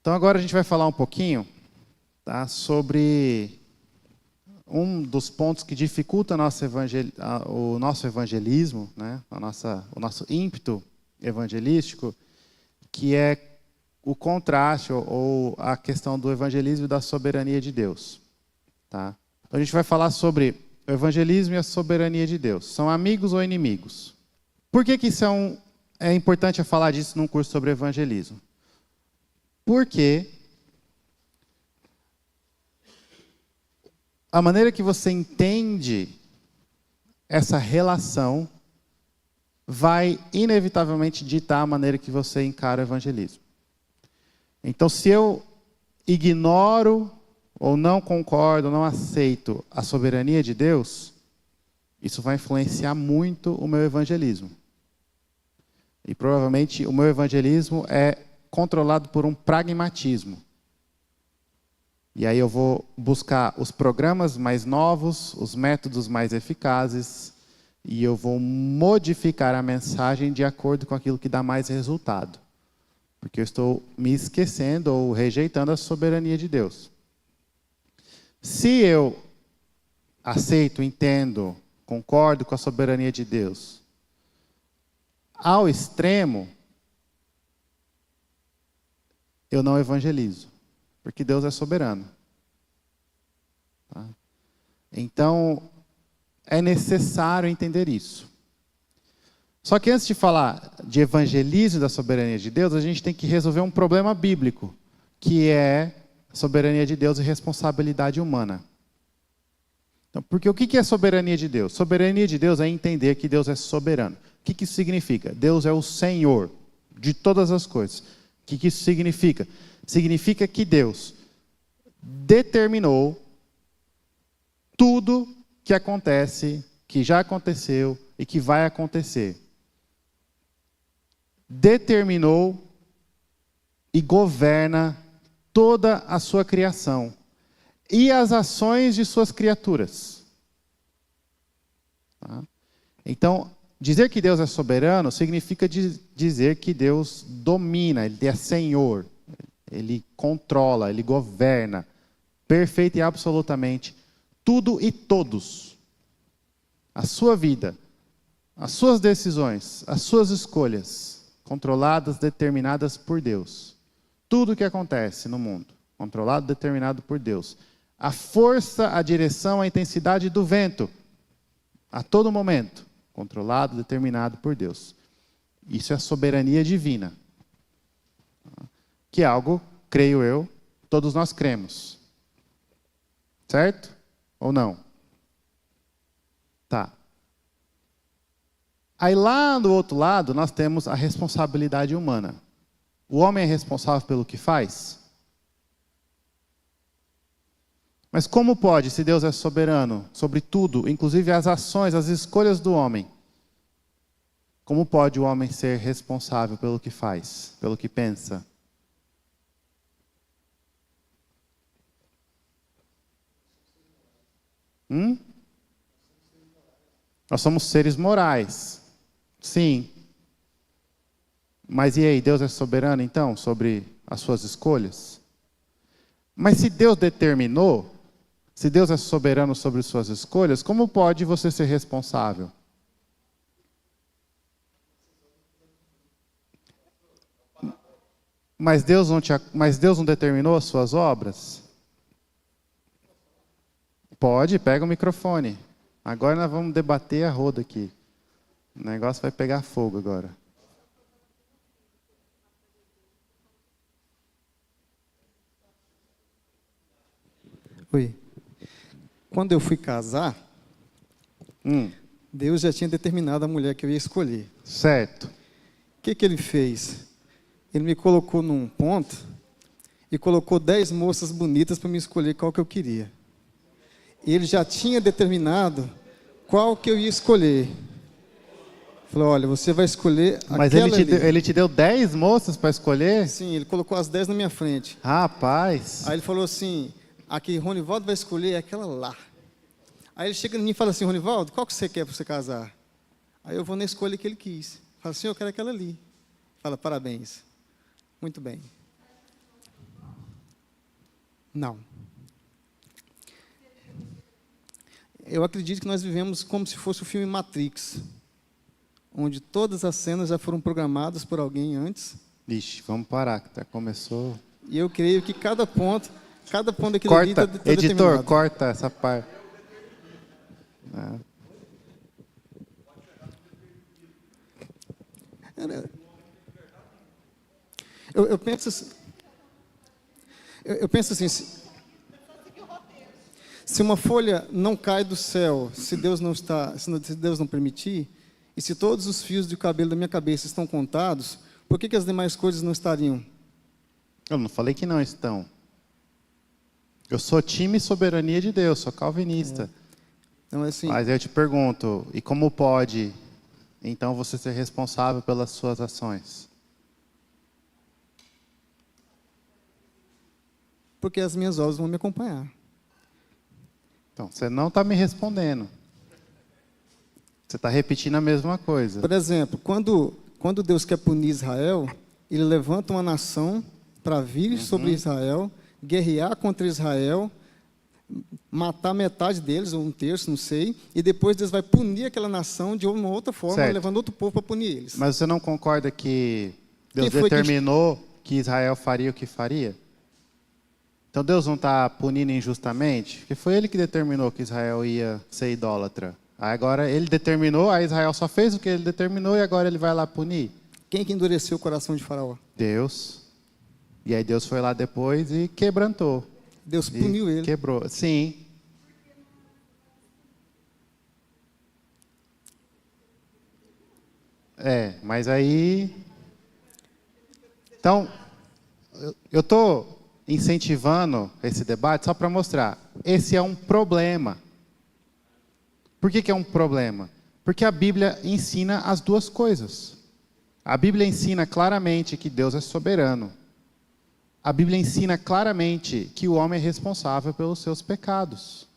Então agora a gente vai falar um pouquinho, tá, sobre um dos pontos que dificulta o nosso evangelismo, né, o nosso ímpeto evangelístico, que é o contraste ou a questão do evangelismo e da soberania de Deus. Tá? Então a gente vai falar sobre o evangelismo e a soberania de Deus. São amigos ou inimigos? Por que isso é importante falar disso num curso sobre evangelismo? Porque a maneira que você entende essa relação vai inevitavelmente ditar a maneira que você encara o evangelismo. Então, se eu ignoro ou não concordo, não aceito a soberania de Deus, isso vai influenciar muito o meu evangelismo. E provavelmente o meu evangelismo é controlado por um pragmatismo. E aí eu vou buscar os programas mais novos, os métodos mais eficazes, e eu vou modificar a mensagem de acordo com aquilo que dá mais resultado. Porque eu estou me esquecendo ou rejeitando a soberania de Deus. Se eu aceito, entendo, concordo com a soberania de Deus, ao extremo, eu não evangelizo, porque Deus é soberano. Tá? Então, é necessário entender isso. Só que antes de falar de evangelismo da soberania de Deus, a gente tem que resolver um problema bíblico, que é a soberania de Deus e responsabilidade humana. Então, porque o que é soberania de Deus? Soberania de Deus é entender que Deus é soberano. O que isso significa? Deus é o Senhor de todas as coisas. O que isso significa? Significa que Deus determinou tudo que acontece, que já aconteceu e que vai acontecer. Determinou e governa toda a sua criação e as ações de suas criaturas. Tá? Então, dizer que Deus é soberano significa dizer que Deus domina, Ele é Senhor, Ele controla, Ele governa, perfeita e absolutamente, tudo e todos. A sua vida, as suas decisões, as suas escolhas, controladas, determinadas por Deus. Tudo o que acontece no mundo, controlado, determinado por Deus. A força, a direção, a intensidade do vento, a todo momento, controlado, determinado por Deus. Isso é a soberania divina. Que é algo, creio eu, todos nós cremos. Certo? Ou não? Tá. Aí lá do outro lado, nós temos a responsabilidade humana. O homem é responsável pelo que faz? Mas como pode, se Deus é soberano sobre tudo, inclusive as ações, as escolhas do homem, como pode o homem ser responsável pelo que faz, pelo que pensa? Nós somos seres morais. Sim. Mas e aí, Deus é soberano então sobre as suas escolhas? Mas se Deus determinou, se Deus é soberano sobre suas escolhas, como pode você ser responsável? Mas Deus não determinou as suas obras? Pode, pega o microfone. Agora nós vamos debater a roda aqui. O negócio vai pegar fogo agora. Oi. Quando eu fui casar, Deus já tinha determinado a mulher que eu ia escolher. Certo. O que Ele fez? Ele me colocou num ponto e colocou 10 moças bonitas para me escolher qual que eu queria. Ele já tinha determinado qual que eu ia escolher. Falou, olha, você vai escolher Mas aquela ele te deu 10 moças para escolher? Sim, ele colocou as 10 na minha frente. Rapaz. Aí ele falou assim, aqui, Ronivaldo vai escolher aquela lá. Aí ele chega em mim e fala assim, Ronivaldo, qual que você quer para você casar? Aí eu vou na escolha que ele quis. Fala assim, eu quero aquela ali. Fala, parabéns. Muito bem. Não. Eu acredito que nós vivemos como se fosse o filme Matrix, onde todas as cenas já foram programadas por alguém antes. Vixe, vamos parar, que tá, começou. E eu creio que cada ponto daquele Corta, ali está editor, determinado. corta essa parte. Eu penso assim, se uma folha não cai do céu, se Deus não permitir, e se todos os fios de cabelo da minha cabeça estão contados, por que as demais coisas não estariam? Eu não falei que não estão. Eu sou time soberania de Deus, sou calvinista. Então, assim, Mas eu te pergunto, e como pode, então, você ser responsável pelas suas ações? porque as minhas obras vão me acompanhar. Então, você não está me respondendo. Você está repetindo a mesma coisa. Por exemplo, quando Deus quer punir Israel, Ele levanta uma nação para vir sobre Israel, guerrear contra Israel, matar metade deles, ou um terço, não sei, e depois Deus vai punir aquela nação de uma outra forma, Certo. levando outro povo para punir eles. Mas você não concorda que Deus Quem foi que- determinou que Israel faria o que faria? Então Deus não está punindo injustamente? Porque foi Ele que determinou que Israel ia ser idólatra. Aí agora Ele determinou, aí Israel só fez o que Ele determinou e agora Ele vai lá punir? Quem que endureceu o coração de Faraó? Deus. E aí Deus foi lá depois e quebrantou. Deus E puniu ele. Quebrou. Sim. Mas aí... Então, eu estou incentivando esse debate só para mostrar. Esse é um problema. Por que é um problema? Porque a Bíblia ensina as duas coisas. A Bíblia ensina claramente que Deus é soberano. A Bíblia ensina claramente que o homem é responsável pelos seus pecados.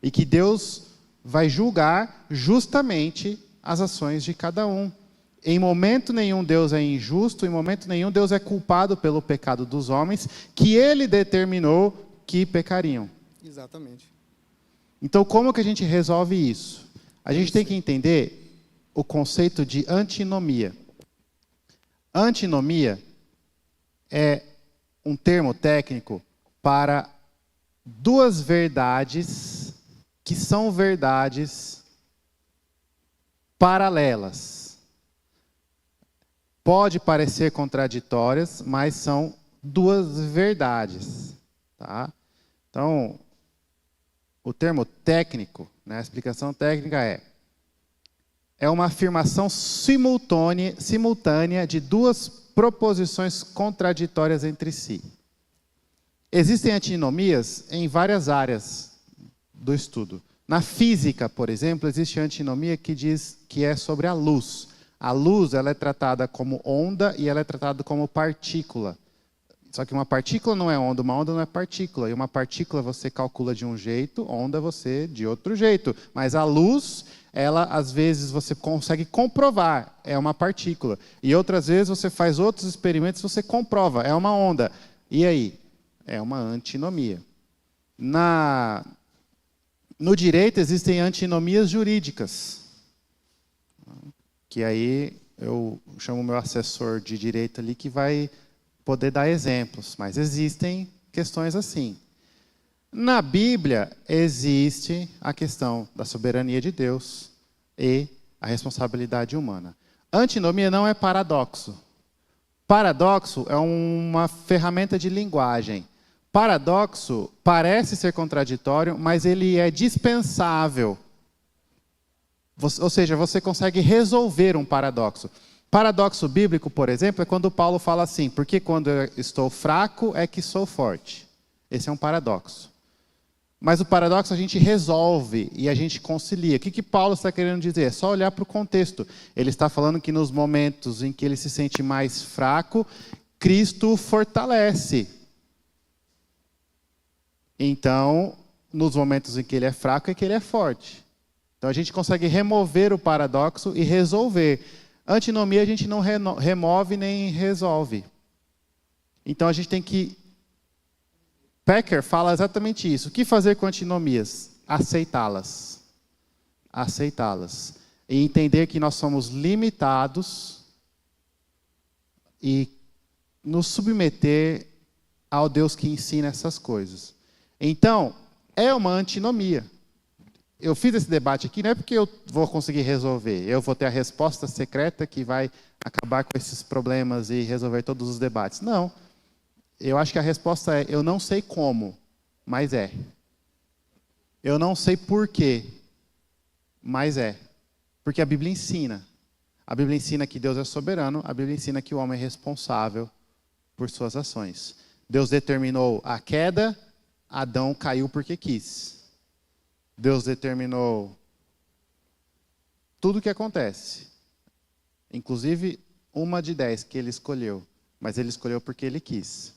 E que Deus vai julgar justamente as ações de cada um. Em momento nenhum Deus é injusto, em momento nenhum Deus é culpado pelo pecado dos homens, que Ele determinou que pecariam. Exatamente. Então, como que a gente resolve isso? A gente tem que entender o conceito de antinomia. Antinomia é um termo técnico para duas verdades que são verdades paralelas. Pode parecer contraditórias, mas são duas verdades. Tá? Então, o termo técnico, né, a explicação técnica é uma afirmação simultânea de duas proposições contraditórias entre si. Existem antinomias em várias áreas do estudo. Na física, por exemplo, existe antinomia que diz que é sobre a luz. A luz, ela é tratada como onda e ela é tratada como partícula. Só que uma partícula não é onda, uma onda não é partícula. E uma partícula você calcula de um jeito, onda você de outro jeito. Mas a luz, ela às vezes você consegue comprovar, é uma partícula. E outras vezes você faz outros experimentos e você comprova, é uma onda. E aí? É uma antinomia. No direito existem antinomias jurídicas. Que aí eu chamo o meu assessor de direito ali que vai poder dar exemplos, mas existem questões assim. Na Bíblia existe a questão da soberania de Deus e a responsabilidade humana. Antinomia não é paradoxo. Paradoxo é uma ferramenta de linguagem. Paradoxo parece ser contraditório, mas ele é dispensável. Ou seja, você consegue resolver um paradoxo. Paradoxo bíblico, por exemplo, é quando Paulo fala assim, porque quando eu estou fraco é que sou forte. Esse é um paradoxo. Mas o paradoxo a gente resolve e a gente concilia. O que Paulo está querendo dizer? É só olhar para o contexto. Ele está falando que nos momentos em que ele se sente mais fraco, Cristo o fortalece. Então, nos momentos em que ele é fraco, é que ele é forte. Então a gente consegue remover o paradoxo e resolver. Antinomia a gente não remove nem resolve. Então a gente tem que Packer fala exatamente isso. O que fazer com antinomias? Aceitá-las. Aceitá-las. E entender que nós somos limitados e nos submeter ao Deus que ensina essas coisas. Então, é uma antinomia. Eu fiz esse debate aqui, não é porque eu vou conseguir resolver, eu vou ter a resposta secreta que vai acabar com esses problemas e resolver todos os debates. Não. Eu acho que a resposta é, eu não sei como, mas é. Eu não sei porquê, mas é. Porque a Bíblia ensina. A Bíblia ensina que Deus é soberano, a Bíblia ensina que o homem é responsável por suas ações. Deus determinou a queda, Adão caiu porque quis. Deus determinou tudo o que acontece. Inclusive, 1 de 10 que ele escolheu. Mas ele escolheu porque ele quis.